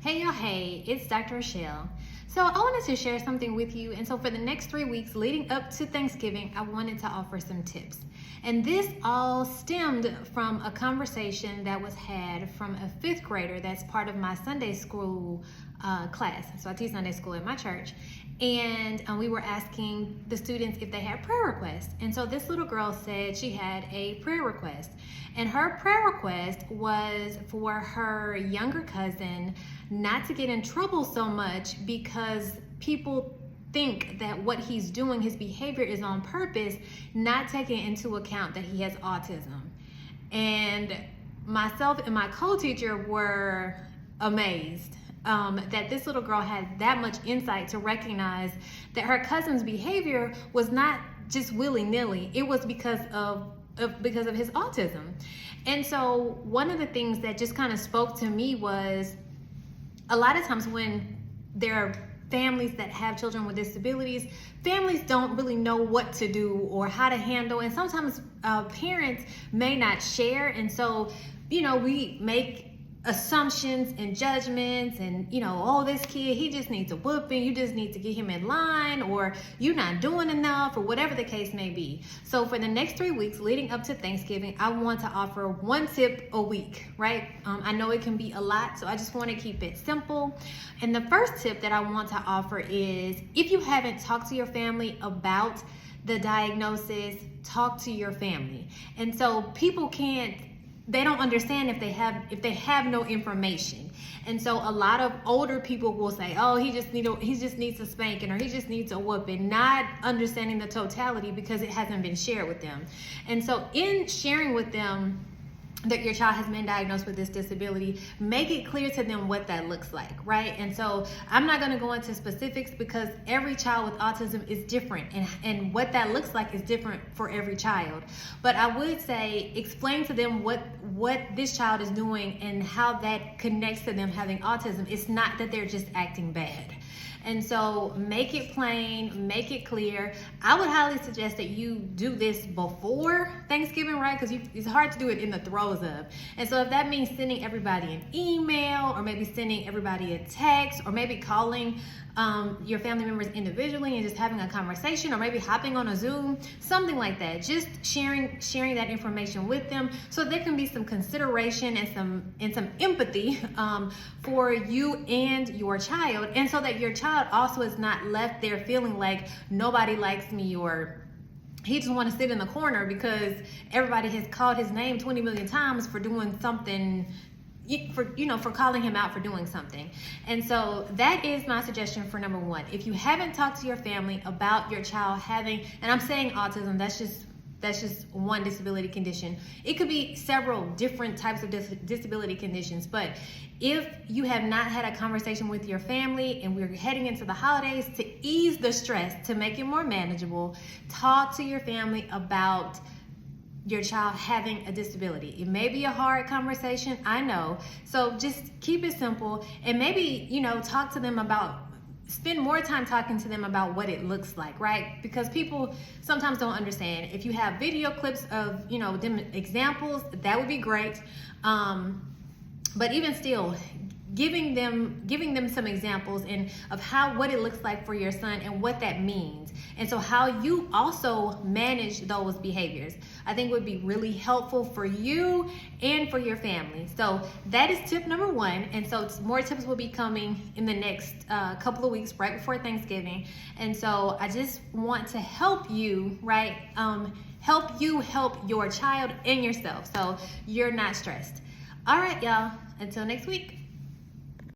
Hey y'all, hey, it's Dr. Rochelle. So I wanted to share something with you. And so for the next 3 weeks leading up to Thanksgiving, I wanted to offer some tips. And this all stemmed from a conversation that was had from a 5th grader that's part of my Sunday school class. So I teach Sunday school at my church. And we were asking the students if they had prayer requests. And so this little girl said she had a prayer request. And her prayer request was for her younger cousin not to get in trouble so much because people think that what he's doing, his behavior is on purpose, not taking into account that he has autism. And myself and my co-teacher were amazed that this little girl had that much insight to recognize that her cousin's behavior was not just willy-nilly. It was because of his autism. And so one of the things that just kind of spoke to me was a lot of times when there are families that have children with disabilities, families don't really know what to do or how to handle, and sometimes parents may not share. And so, we make assumptions and judgments and, oh, this kid, he just needs a whooping, you just need to get him in line, or you're not doing enough, or whatever the case may be. So for the next 3 weeks leading up to Thanksgiving, I want to offer one tip a week, right? I know it can be a lot, so I just want to keep it simple. And the first tip that I want to offer is, if you haven't talked to your family about the diagnosis, talk to your family. And so people they don't understand if they have no information. And so a lot of older people will say, oh, he just needs a spanking, or he just needs a whooping, not understanding the totality because it hasn't been shared with them. And so in sharing with them that your child has been diagnosed with this disability, make it clear to them what that looks like, right? And so I'm not going to go into specifics because every child with autism is different, and what that looks like is different for every child. But I would say explain to them what this child is doing and how that connects to them having autism. It's not that they're just acting bad. And so make it plain, make it clear. I would highly suggest that you do this before Thanksgiving, right? Because it's hard to do it in the throes of. And so if that means sending everybody an email, or maybe sending everybody a text, or maybe calling your family members individually and just having a conversation, or maybe hopping on a Zoom, something like that. Just sharing that information with them so there can be some consideration and some empathy for you and your child, and so that your child also is not left there feeling like nobody likes me, or he just want to sit in the corner because everybody has called his name 20 million times for doing something, for calling him out for doing something. And so that is my suggestion for number one. If you haven't talked to your family about your child having, and I'm saying autism, that's just one disability condition. It could be several different types of disability conditions, but if you have not had a conversation with your family, and we're heading into the holidays, to ease the stress, to make it more manageable, talk to your family about your child having a disability. It may be a hard conversation, I know. So just keep it simple, and maybe, talk to them spend more time talking to them about what it looks like, right? Because people sometimes don't understand. If you have video clips of, examples, that would be great. But even still, giving them some examples of what it looks like for your son and what that means, and so how you also manage those behaviors, I think would be really helpful for you and for your family. So that is tip number one. And so more tips will be coming in the next couple of weeks, right before Thanksgiving. And so I just want to help you, right? Help you help your child and yourself, so you're not stressed. All right, y'all, until next week.